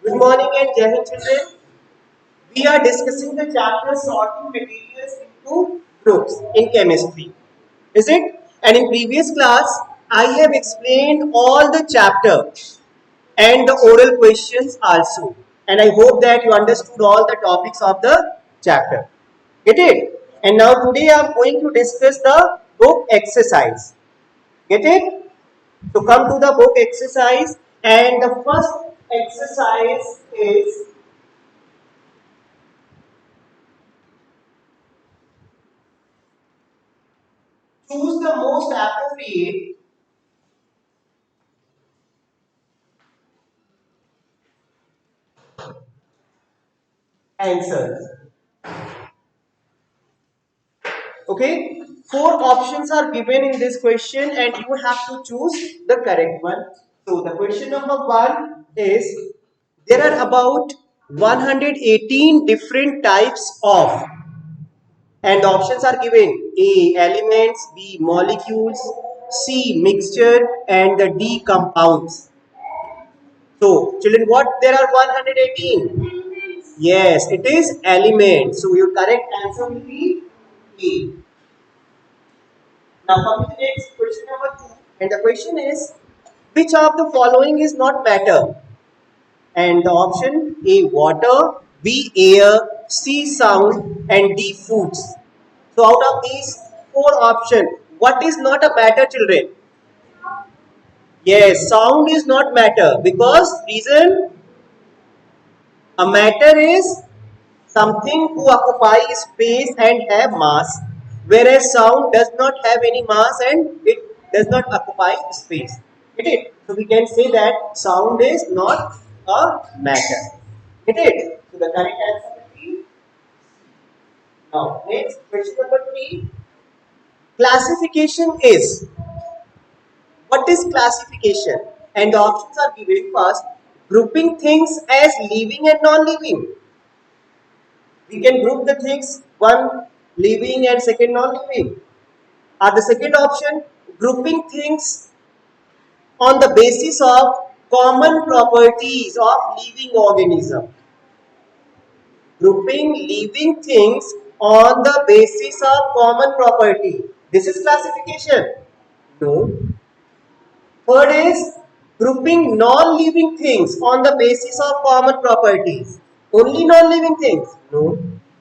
Good morning and Jai Hind children. We are discussing the chapter sorting materials into groups in chemistry. Is it? And in previous class, I have explained all the chapter and the oral questions also. And I hope that you understood all the topics of the chapter. Get it? And now today I am going to discuss the book exercise. Get it? To come to the book exercise, and the first exercise is choose the most appropriate answers. Okay, four options are given in this question, and you have to choose the correct one. So, the question number one is there are about 118 different types of, and the options are given: A. Elements, B. Molecules, C. Mixture, and the D. Compounds. So, children, what there are 118? Yes, it is element. So, your correct answer will be A. Now, coming to the next question number two, and the question is which of the following is not matter? And the option A water, B air, C sound, and D foods. So, out of these four options, what is not a matter, children? Yes, sound is not matter because reason a matter is something to occupy space and have mass, whereas sound does not have any mass and it does not occupy space. Get it? So we can say that sound is not a matter. Get it? So the correct answer will be now. Next question number three. Classification is, what is classification? And the options are given first. Grouping things as living and non-living. We can group the things one living and second non-living. Or the second option, grouping things on the basis of common properties of living organism. Grouping living things on the basis of common property. This is classification. No. Third is grouping non-living things on the basis of common properties. Only non-living things? No.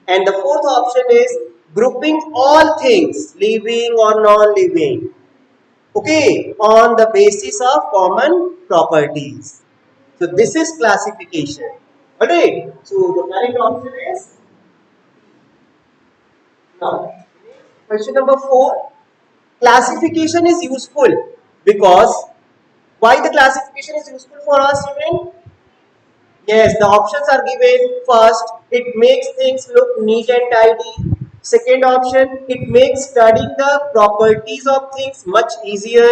And the fourth option is grouping all things, living or non-living, okay, on the basis of common properties. So this is classification. Alright. So the correct option is now. Question number 4. Classification is useful because why the classification is useful for us, children? Yes, the options are given. First, it makes things look neat and tidy. Second option, it makes studying the properties of things much easier.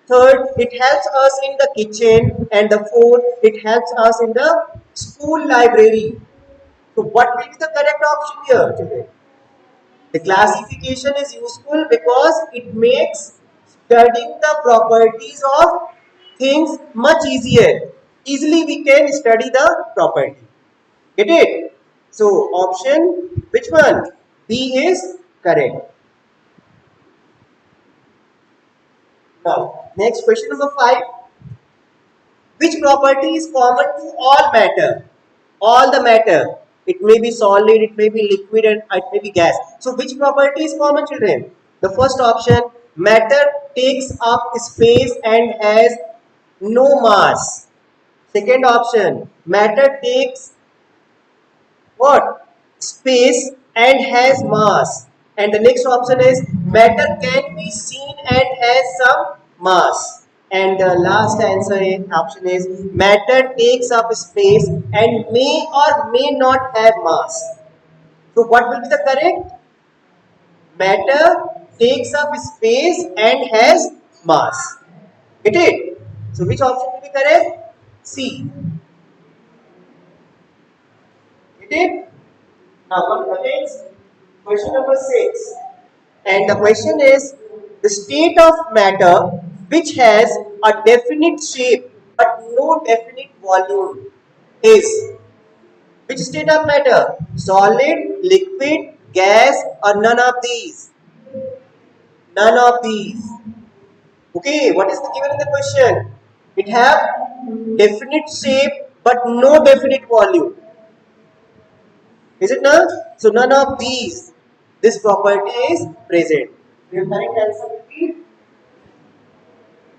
Third, it helps us in the kitchen. And the fourth, it helps us in the school library. So what will be the correct option here today? The classification is useful because it makes studying the properties of things much easier. Easily we can study the property. Get it? So option which one? B is correct. Now next question number 5. Which property is common to all matter? All the matter. It may be solid, it may be liquid, and it may be gas. So which property is common, children? The first option, matter takes up space and has no mass. Second option, matter takes what? Space and has mass. And the next option is matter can be seen and has some mass. And the last answer option is matter takes up space and may or may not have mass. So what will be the correct? Matter takes up space and has mass. Get it? So which option will be correct? C. Get it? Now come to the next question number 6. And the question is the state of matter which has a definite shape but no definite volume is. Which state of matter? Solid, liquid, gas, or none of these? None of these. Okay, what is the given in the question? It have definite shape but no definite volume. Is it not? So none of these. This property is present. Your correct answer will be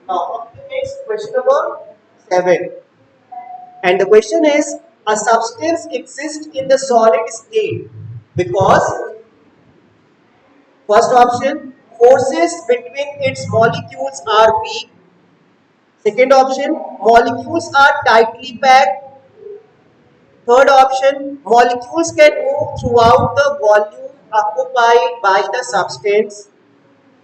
now. Come to the next question number 7. And the question is, a substance exists in the solid state because first option, forces between its molecules are weak. Second option, molecules are tightly packed. Third option, molecules can move throughout the volume occupied by the substance.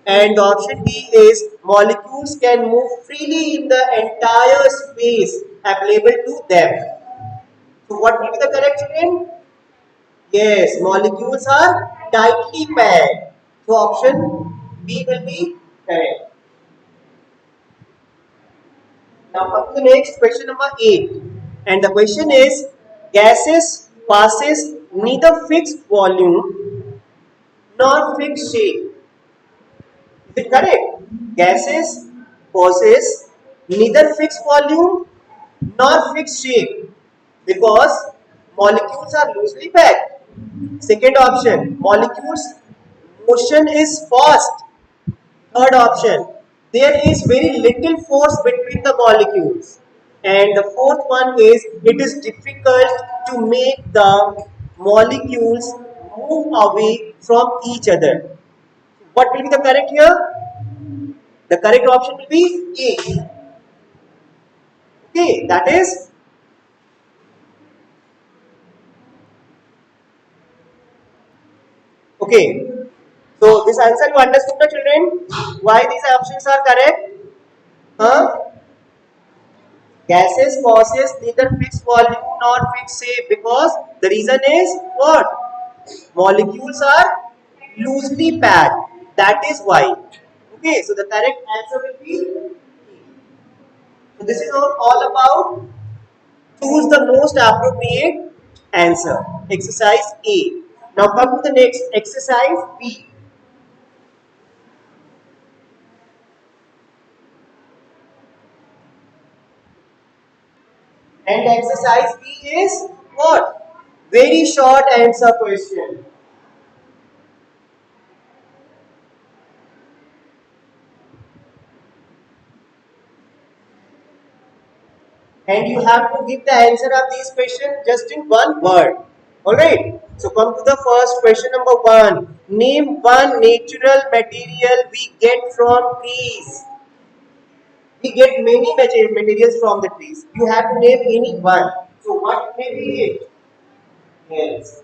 And option D is molecules can move freely in the entire space available to them. So what will be the correct one? Yes, molecules are tightly packed. So option B will be correct. Now come to the next question number 8. And the question is, gases passes neither fixed volume nor fixed shape. Is it correct? Gases possess neither fixed volume nor fixed shape because molecules are loosely packed. Second option, molecules motion is fast. Third option, there is very little force between the molecules. And the fourth one is, it is difficult to make the molecules move away from each other. What will be the correct here? The correct option will be A. Okay, that is okay. So this answer you understood the children? Why these options are correct? Huh? Gases possess neither fixed volume nor fixed shape because the reason is what? Molecules are loosely packed. That is why. Okay, so the correct answer will be. So this is all about choose the most appropriate answer. Exercise A. Now come to the next exercise B. And exercise B is what? Very short answer question. And you have to give the answer of these questions just in one word. Alright. So come to the first question number 1. Name one natural material we get from trees. We get many materials from the trees. You have to name any one. So what may be it? Yes.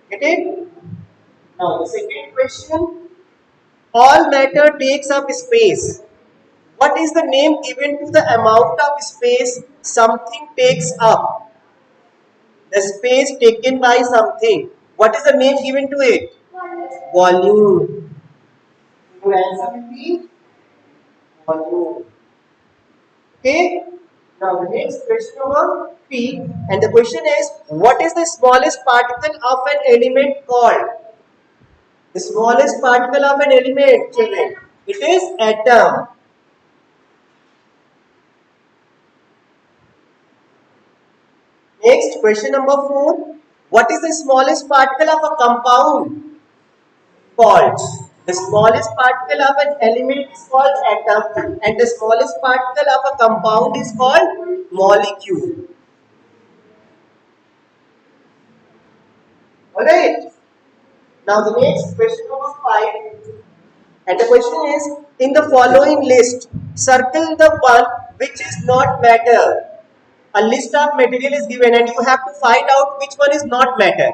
Get it? Now the second question. All matter takes up space. What is the name given to the amount of space something takes up? The space taken by something. What is the name given to it? Volume. Your answer will be volume. Okay. Now the next question number 3, and the question is, what is the smallest particle of an element called? The smallest particle of an element, children. It is atom. Next, question number 4. What is the smallest particle of a compound called? The smallest particle of an element is called atom, and the smallest particle of a compound is called molecule. Alright. Now the next question number 5. And the question is, in the following list, circle the one which is not matter. A list of material is given and you have to find out which one is not matter.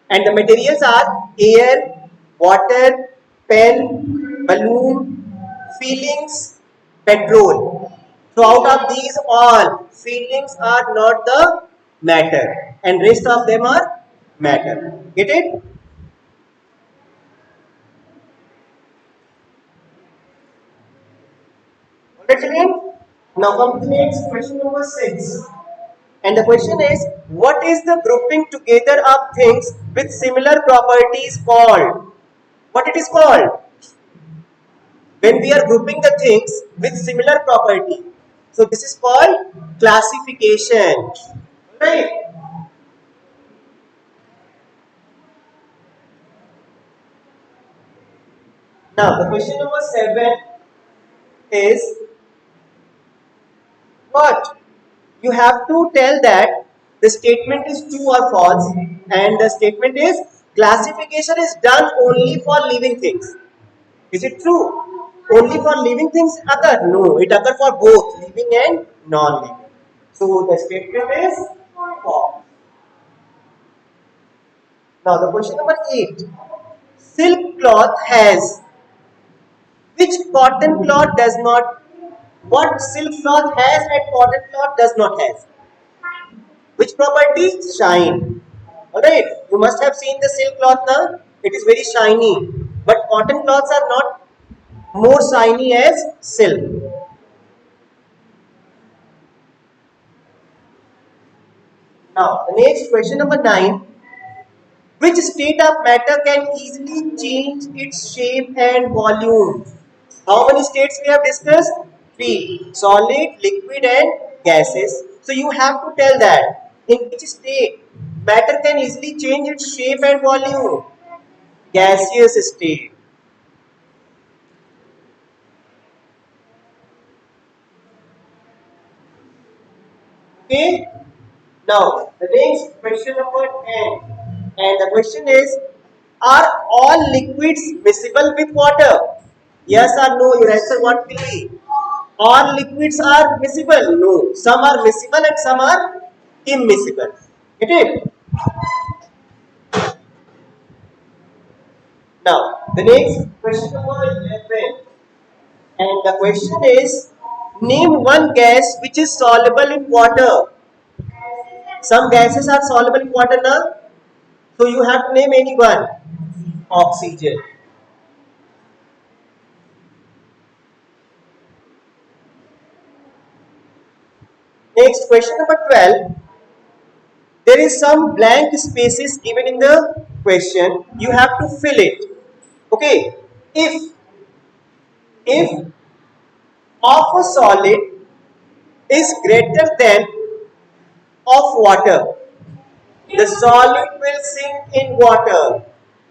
And the materials are air, water, pen, balloon, feelings, petrol. So out of these all, feelings are not the matter and rest of them are matter. Get it? Alright children? Now come to the next question number 6. And the question is, what is the grouping together of things with similar properties called? What it is called? When we are grouping the things with similar property. So this is called classification. Right? Now the question number 7 is what? You have to tell that the statement is true or false, and the statement is classification is done only for living things. Is it true? Only for living things occur? No, it occurs for both living and non-living. So the statement is false. Now the question number 8. Silk cloth has, which cotton cloth does not, what silk cloth has and cotton cloth does not have? Which property? Shine. Alright, you must have seen the silk cloth now. It is very shiny. But cotton cloths are not more shiny as silk. Now, the next question number 9. Which state of matter can easily change its shape and volume? How many states we have discussed? 3. Solid, liquid and gases. So you have to tell that in which state matter can easily change its shape and volume. Gaseous state. Okay. Now the next question number 10. And the question is, are all liquids miscible with water? Yes or no? Your answer what will be? All liquids are miscible? No. Some are miscible and some are immiscible. Get it? Now, the next question number 11. And the question is, name one gas which is soluble in water. Some gases are soluble in water now. So you have to name any one. Oxygen. Next question number 12. There is some blank spaces given in the question. You have to fill it. Okay. If of a solid is greater than of water, the solid will sink in water.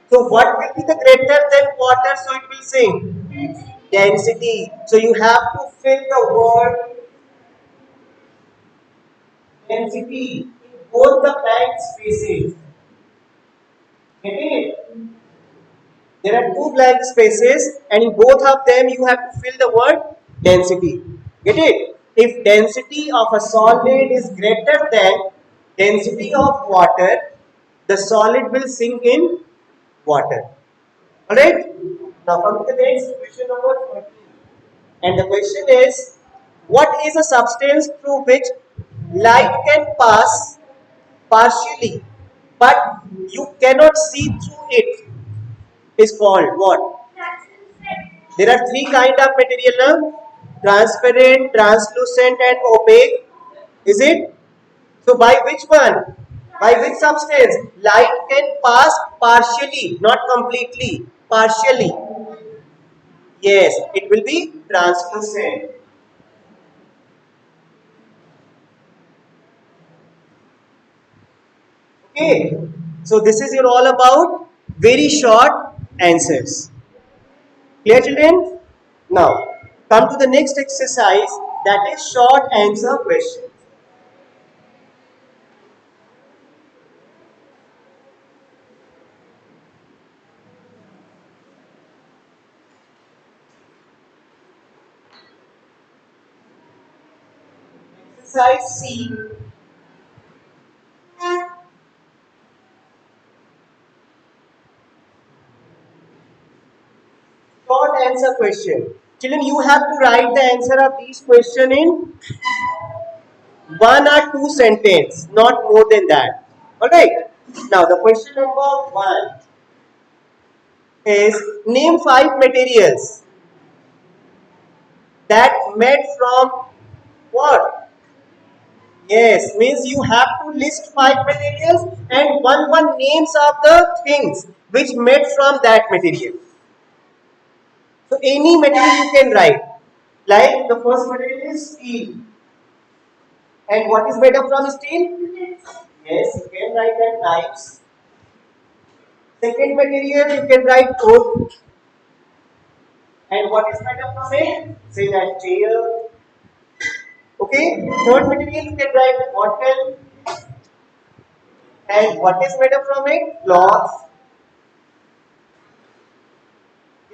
So what will be the greater than water? So it will sink. Density. So you have to fill the word density in both the blank spaces. Get it? There are two blank spaces, and in both of them you have to fill the word density. Get it? If density of a solid is greater than density of water, the solid will sink in water. Alright? Now come to the next question number 13. And the question is, what is a substance through which light can pass partially, but you cannot see through it? Is called what? There are three kind of material now: transparent, translucent, and opaque. Is it? So by which one? By which substance? Light can pass partially, not completely. Partially. Yes, it will be translucent. Okay. So this is your all about very short answers. Clear, children? Now, come to the next exercise, that is short answer question. Exercise C. Short answer question. Children, you have to write the answer of these question in one or two sentence, not more than that. Alright. Now the question number 1 is, name 5 materials that made from what? Yes, means you have to list five materials and one names of the things which made from that material. So any material you can write. Like the first material is steel. And what is made up from steel? Yes, you can write that knives. Second material you can write wood. And what is made up from it? Say that chair. Okay. Third material you can write bottle. And what is made up from it? Cloth.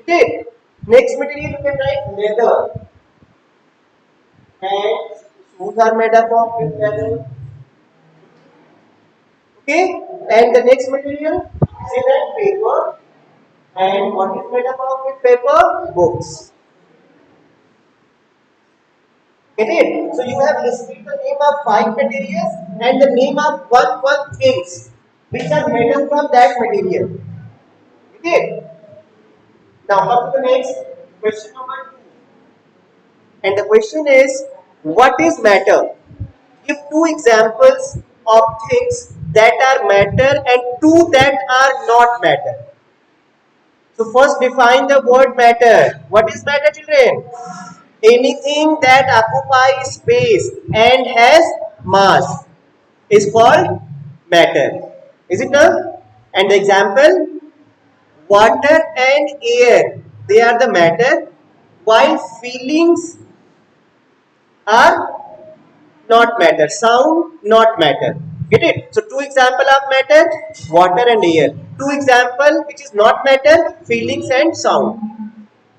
Okay. Next material you can write leather. And shoes are made up of with leather. Okay. And the next material, say that paper. And what is made up of with paper? Books. Get it? So you have listed the name of five materials and the name of one things which are made up from that material. Get it? Now come to the next question number 2. And the question is, what is matter? Give two examples of things that are matter and two that are not matter. So first define the word matter. What is matter, children? Anything that occupies space and has mass is called matter. Is it not? And the example, water and air, they are the matter, while feelings are not matter. Sound, not matter. Get it? So two example of matter, water and air. Two example which is not matter, feelings and sound.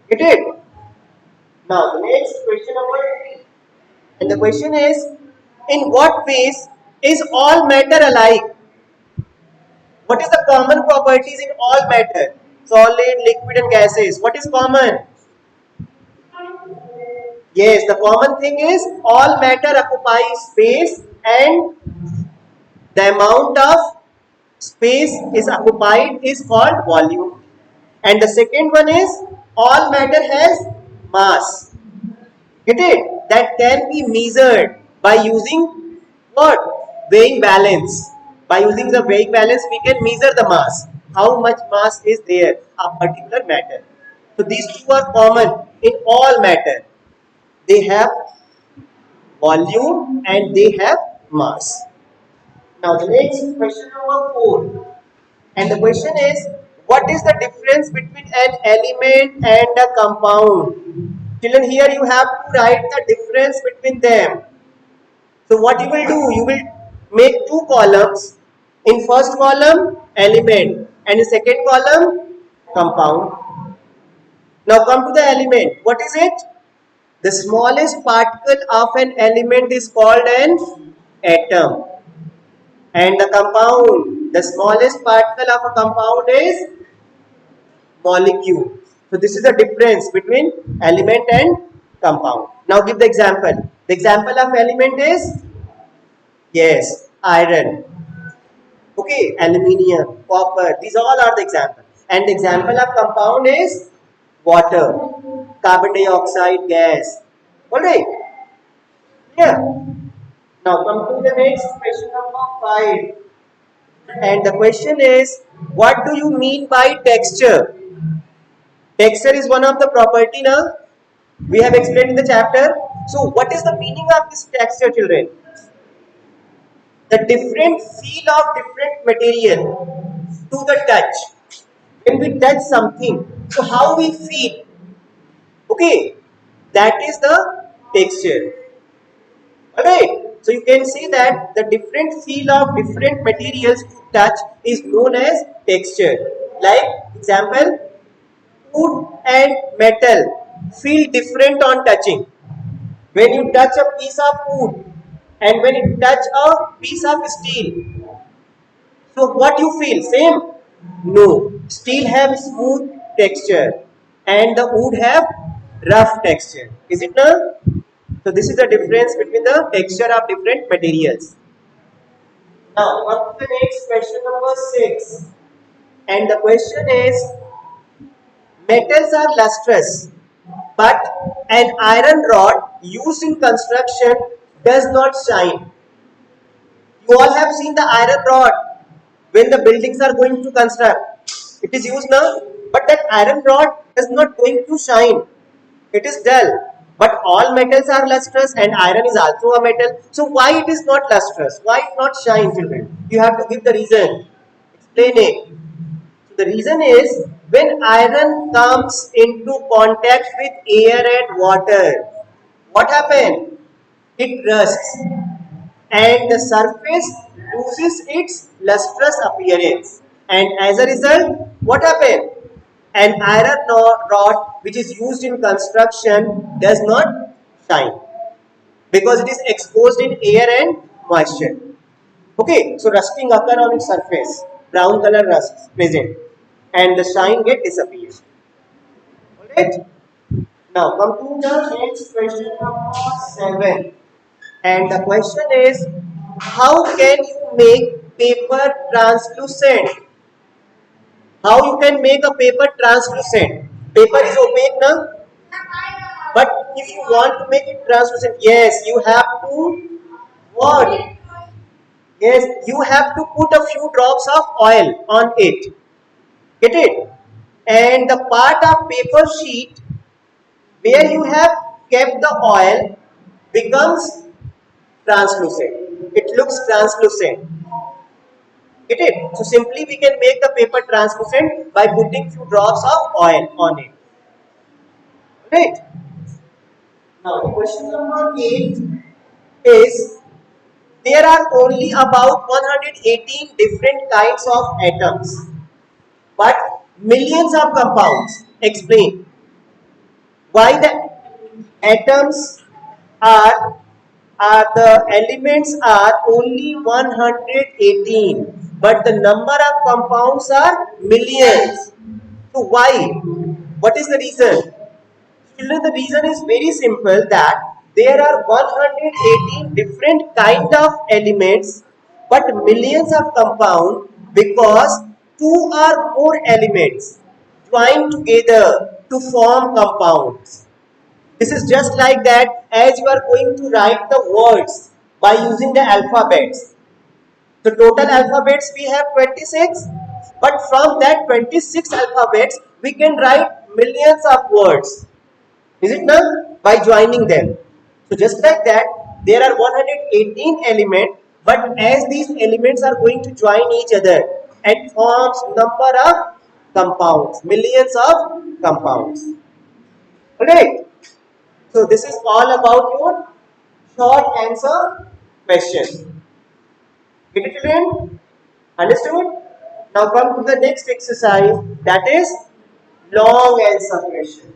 Get it? Now the next question number 3. And the question is, in what ways is all matter alike? What is the common properties in all matter? Solid, liquid and gases. What is common? Yes, the common thing is all matter occupies space and the amount of space is occupied is called volume. And the second one is all matter has mass. Get it? That can be measured by using what? Weighing balance. By using the weighing balance, we can measure the mass. How much mass is there of particular matter. So these two are common in all matter. They have volume and they have mass. Now the next question number 4. And the question is, what is the difference between an element and a compound? Children, here you have to write the difference between them. So what you will do, you will make two columns. In first column, element, and in second column, compound. Now come to the element. What is it? The smallest particle of an element is called an atom. And the compound, the smallest particle of a compound is molecule. So this is the difference between element and compound. Now give the example. The example of element is, yes, iron. Okay, aluminium, copper. These all are the examples. And the example of compound is water, carbon dioxide gas. Alright. Yeah. Now come to the next question number 5. And the question is, what do you mean by texture? Texture is one of the property now. We have explained in the chapter. So what is the meaning of this texture, children? The different feel of different material to the touch. When we touch something, so how we feel. Okay, that is the texture. Alright. So you can see that the different feel of different materials to touch is known as texture. Like example, wood and metal feel different on touching. When you touch a piece of wood and when you touch a piece of steel, so what you feel? Same? No. Steel have smooth texture and the wood have rough texture. Is it not? So this is the difference between the texture of different materials. Now come to the next question number 6. And the question is, metals are lustrous, but an iron rod used in construction does not shine. You all have seen the iron rod when the buildings are going to construct. It is used now, but that iron rod is not going to shine. It is dull. But all metals are lustrous and iron is also a metal. So why it is not lustrous? Why it not shine, children? You have to give the reason. Explain it. So the reason is when iron comes into contact with air and water, what happens? It rusts and the surface loses its lustrous appearance. And as a result, what happens? An iron rod which is used in construction does not shine because it is exposed in air and moisture. Okay, so rusting occur on its surface, brown color rust present, and the shine get disappears. Alright. Now come to the next question number 7. And the question is, how can you make paper translucent? How you can make a paper translucent? Paper is opaque now, but if you want to make it translucent, yes, you have to what? Yes, you have to put a few drops of oil on it. Get it? And the part of paper sheet where you have kept the oil becomes translucent. It looks translucent. Get it? So simply we can make the paper translucent by putting few drops of oil on it. Right? Now the question number 8 is there are only about 118 different kinds of atoms, but millions of compounds. Explain why the atoms are the elements are only 118, but the number of compounds are millions. So why? What is the reason? Children, the reason is very simple that there are 118 different kind of elements but millions of compound because two or more elements join together to form compounds. This is just like that as you are going to write the words by using the alphabets. The total alphabets we have 26, but from that 26 alphabets we can write millions of words. Is it not? By joining them. So just like that, there are 118 elements, but as these elements are going to join each other and forms number of compounds, millions of compounds. Alright. So this is all about your short answer question. Get it, children? Understood? Now come to the next exercise, that is long answer question.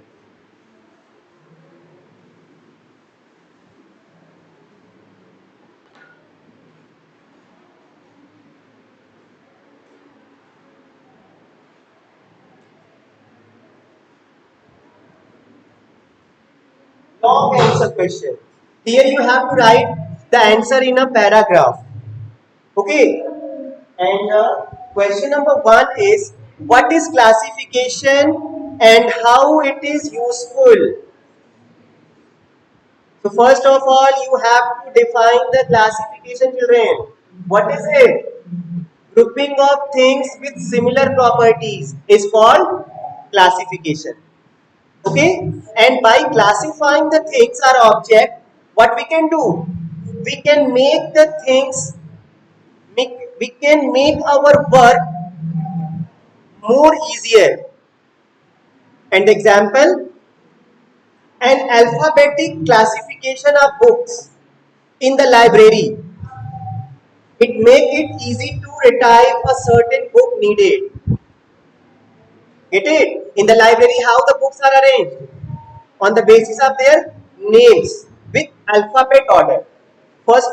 Long answer question. Here you have to write the answer in a paragraph. Okay. And question number 1 is what is classification and how it is useful? So first of all, you have to define the classification, children. What is it? Grouping of things with similar properties is called classification. Okay, and by classifying the things or object, what we can do? We can make the things, we can make our work more easier. And example, an alphabetic classification of books in the library. It make it easy to retrieve a certain book needed. Get it? In the library, how the books are arranged? On the basis of their names with alphabet order. First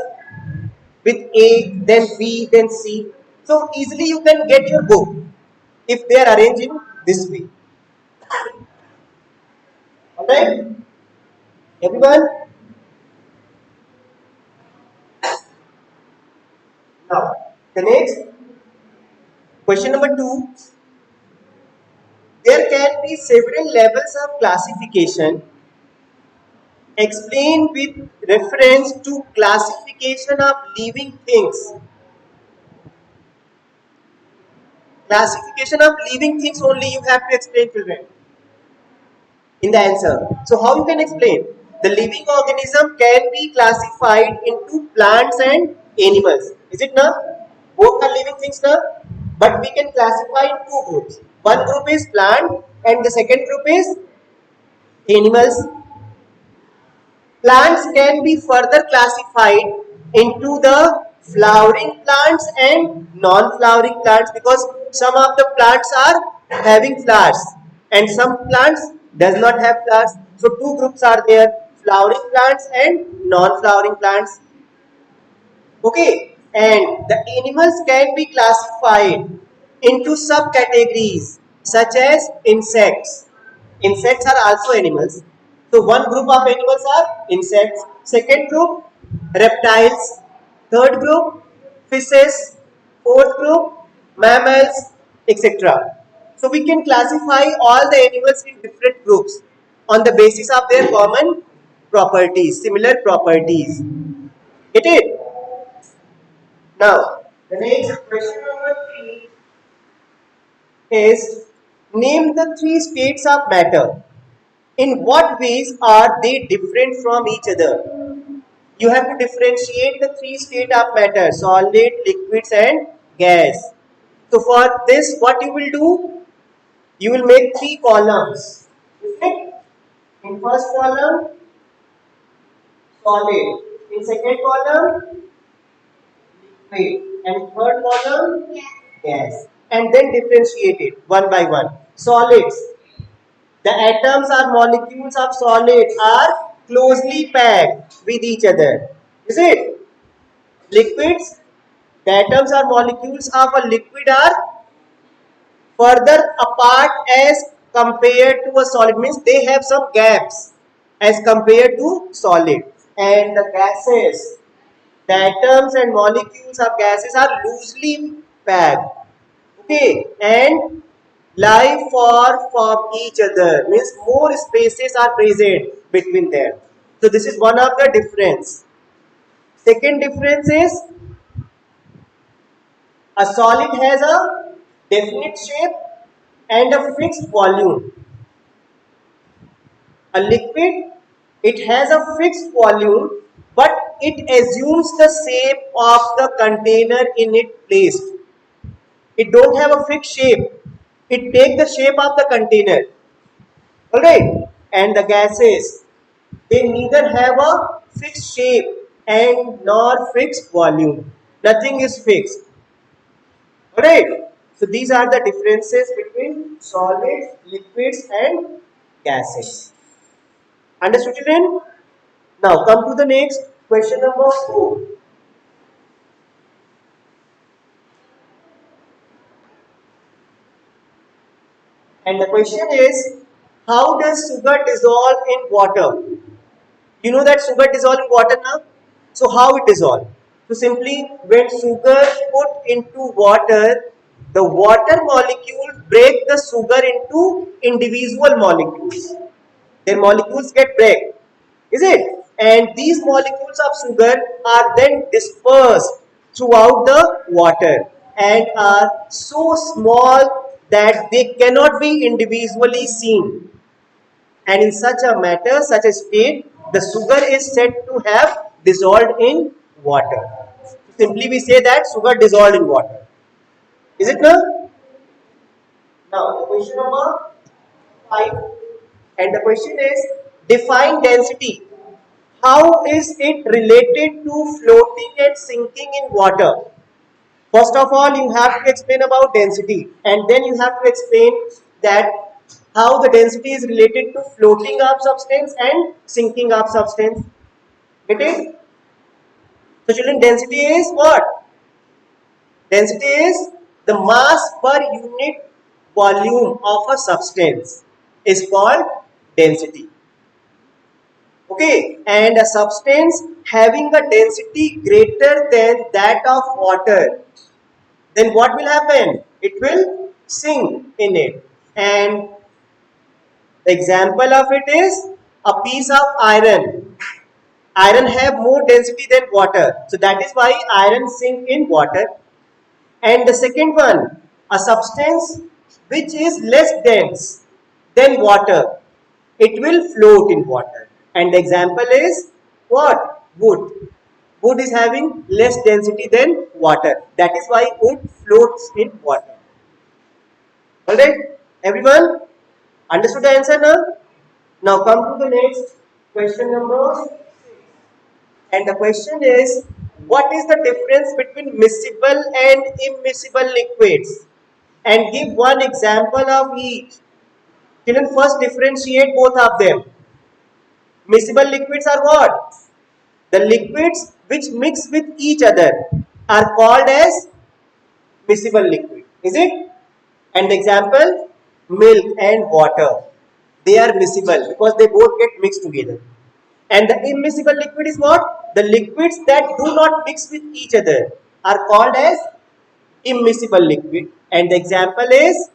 with A, then B, then C. So easily you can get your book if they are arranged in this way. Alright? Everyone? Now, the next question number 2. There can be several levels of classification. Explain with reference to classification of living things. Classification of living things only you have to explain, children, in the answer. So how you can explain? The living organism can be classified into plants and animals. Is it not? Both are living things now. But we can classify in two groups. One group is plant and the second group is animals. Plants can be further classified into the flowering plants and non-flowering plants, because some of the plants are having flowers and some plants does not have flowers. So two groups are there, flowering plants and non-flowering plants. Okay, and the animals can be classified into subcategories such as insects. Insects are also animals. So one group of animals are insects. Second group, reptiles. Third group, fishes. Fourth group, mammals, etc. So we can classify all the animals in different groups on the basis of their common properties, similar properties. Get it? Now, the next question number 3 is, name the three states of matter. In what ways are they different from each other? You have to differentiate the three states of matter: solid, liquids, and gas. So for this, what you will do? You will make three columns. Okay? In first column, solid. In second column, liquid. And third column, gas. And then differentiate it one by one. Solids. The atoms or molecules of solid are closely packed with each other. Is it? Liquids. The atoms or molecules of a liquid are further apart as compared to a solid, means they have some gaps as compared to solid. And the gases, the atoms and molecules of gases are loosely packed. Okay, and lie far from each other, means more spaces are present between them. So this is one of the difference. Second difference is, a solid has a definite shape and a fixed volume. A liquid, it has a fixed volume, but it assumes the shape of the container in it placed. It don't have a fixed shape. It takes the shape of the container. Alright. And the gases, they neither have a fixed shape and nor fixed volume. Nothing is fixed. Alright. So these are the differences between solids, liquids and gases. Understood, children? Now come to the next question number 4. And the question is, how does sugar dissolve in water? You know that sugar dissolve in water now? So how it dissolve? So simply, when sugar put into water, the water molecule break the sugar into individual molecules. Their molecules get break. Is it? And these molecules of sugar are then dispersed throughout the water and are so small that they cannot be individually seen. And in such a matter, such a state, the sugar is said to have dissolved in water. Simply we say that sugar dissolved in water. Is it not? Now, the question number 5. And the question is, define density. How is it related to floating and sinking in water? First of all, you have to explain about density, and then you have to explain that how the density is related to floating of substance and sinking of substance. Get it? So children, density is what? Density is the mass per unit volume of a substance is called density. Okay, and a substance having a density greater than that of water, then what will happen? It will sink in it. And the example of it is a piece of iron. Iron have more density than water. So that is why iron sink in water. And the second one, A substance which is less dense than water, it will float in water. And the example is what? Wood. Wood is having less density than water. That is why wood floats in water. Alright, everyone? Understood the answer now? Now come to the next question number. And the question is, what is the difference between miscible and immiscible liquids? And give one example of each. Children, first differentiate both of them. Miscible liquids are what? The liquids which mix with each other are called as miscible liquid. Is it? And the example, milk and water. They are miscible because they both get mixed together. And the immiscible liquid is what? The liquids that do not mix with each other are called as immiscible liquid. And the example is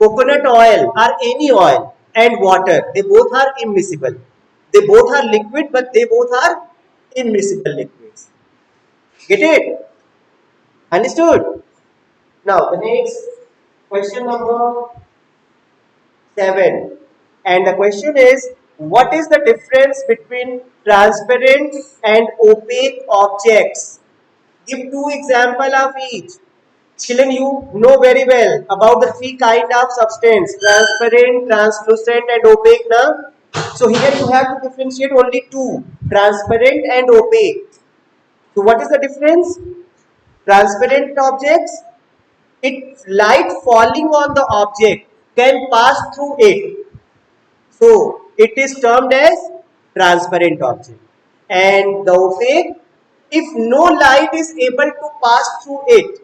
coconut oil or any oil and water. They both are immiscible. They both are liquid, but they both are immiscible liquids. Get it? Understood? Now the next question number 7. And the question is, what is the difference between transparent and opaque objects? Give two examples of each. Children, you know very well about the three kind of substance: transparent, translucent, and opaque. Now, so here you have to differentiate only two: transparent and opaque. So, what is the difference? Transparent objects, it light falling on the object can pass through it. So, it is termed as transparent object. And the opaque, if no light is able to pass through it,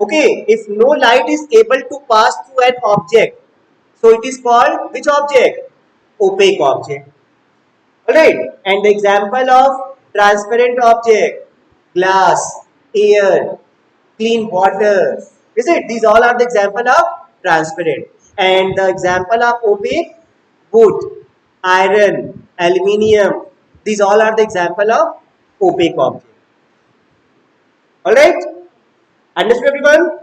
okay, if no light is able to pass through an object, so it is called which object? Opaque object. Alright, and the example of transparent object, glass, air, clean water, is it? These all are the example of transparent. And the example of opaque, wood, iron, aluminium, these all are the example of opaque object. Alright, understood everyone?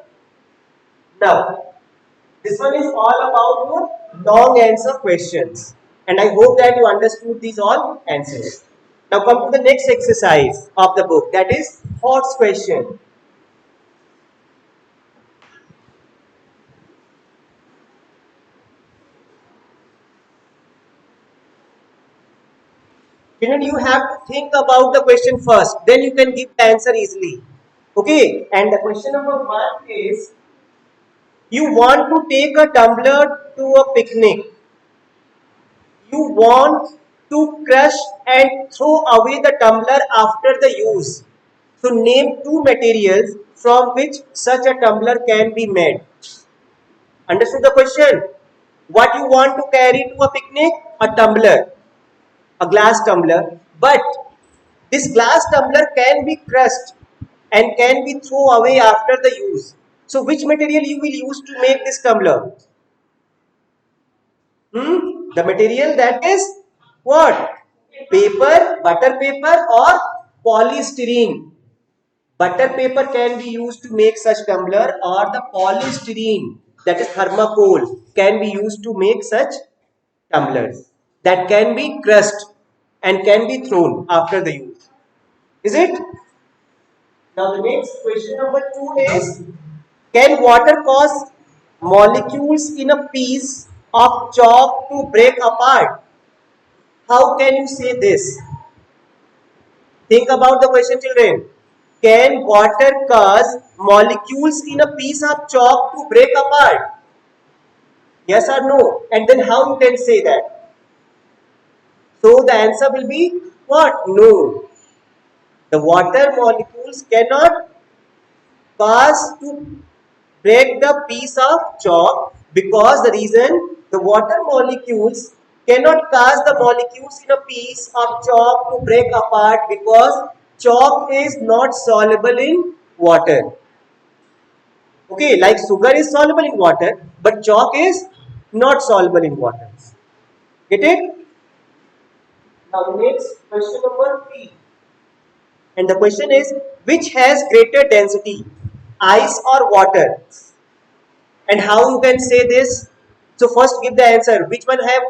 Now, this one is all about your long answer questions. And I hope that you understood these all answers. Now come to the next exercise of the book, that is thoughts question. Children, you have to think about the question first, then you can give the answer easily. Okay, and the question number 1 is, you want to take a tumbler to a picnic. You want to crush and throw away the tumbler after the use. So name two materials from which such a tumbler can be made. Understood the question? What you want to carry to a picnic? A tumbler, a glass tumbler. But this glass tumbler can be crushed and can be thrown away after the use. So which material you will use to make this tumbler? The material that is what? Paper, butter paper or polystyrene. Butter paper can be used to make such tumbler, or the polystyrene, that is thermocol, can be used to make such tumblers that can be crushed and can be thrown after the use. Is it? Now the next question number 2 is, can water cause molecules in a piece of chalk to break apart? How can you say this? Think about the question, children. Can water cause molecules in a piece of chalk to break apart? Yes or no? And then how you can say that? So the answer will be what? No. The water molecules cannot cause to break the piece of chalk, because the reason, the water molecules cannot cause the molecules in a piece of chalk to break apart, because chalk is not soluble in water. Okay, like sugar is soluble in water, but chalk is not soluble in water. Get it? Now next question number 3. And the question is, which has greater density, ice or water? And how you can say this? So first give the answer. Which one have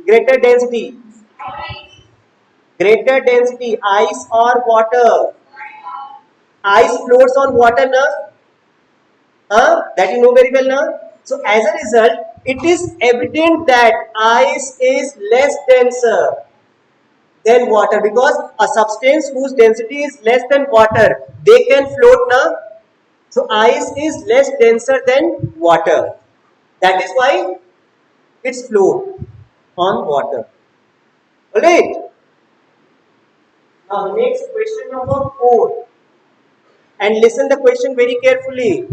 greater density? Greater density, ice or water? Ice floats on water, na? That you know very well, na? So as a result, it is evident that ice is less denser than water, because a substance whose density is less than water, they can float, na? So ice is less denser than water. That is why it's float on water. Alright. Now next question number 4. And listen the question very carefully.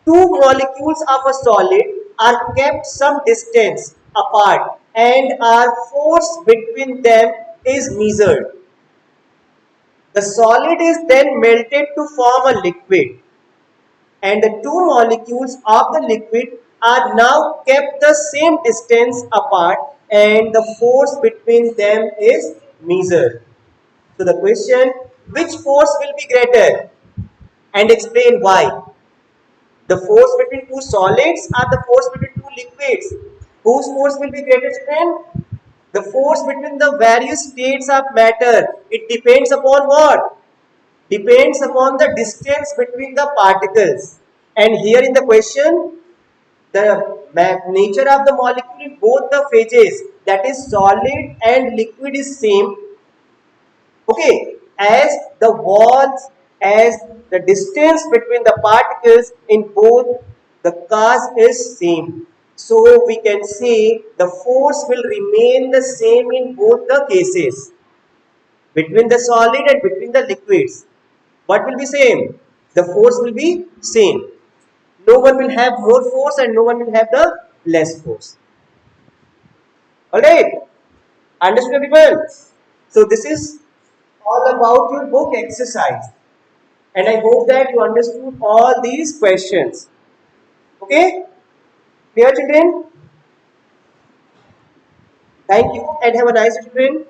Two molecules of a solid are kept some distance apart and our force between them is measured. The solid is then melted to form a liquid, and the two molecules of the liquid are now kept the same distance apart and the force between them is measured. So the question, which force will be greater, and explain why. The force between two solids or the force between two liquids? Whose force will be greater, children? The force between the various states of matter. It depends upon what? Depends upon the distance between the particles. And here in the question, the nature of the molecule in both the phases, that is solid and liquid, is same. Okay, as the walls, as the distance between the particles in both the cars is same. So we can say the force will remain the same in both the cases, between the solid and between the liquids. What will be same? The force will be same. No one will have more force and no one will have the less force. Alright, understood everyone? So this is all about your book exercise, and I hope that you understood all these questions. Okay, clear, children? Thank you and have a nice day, children.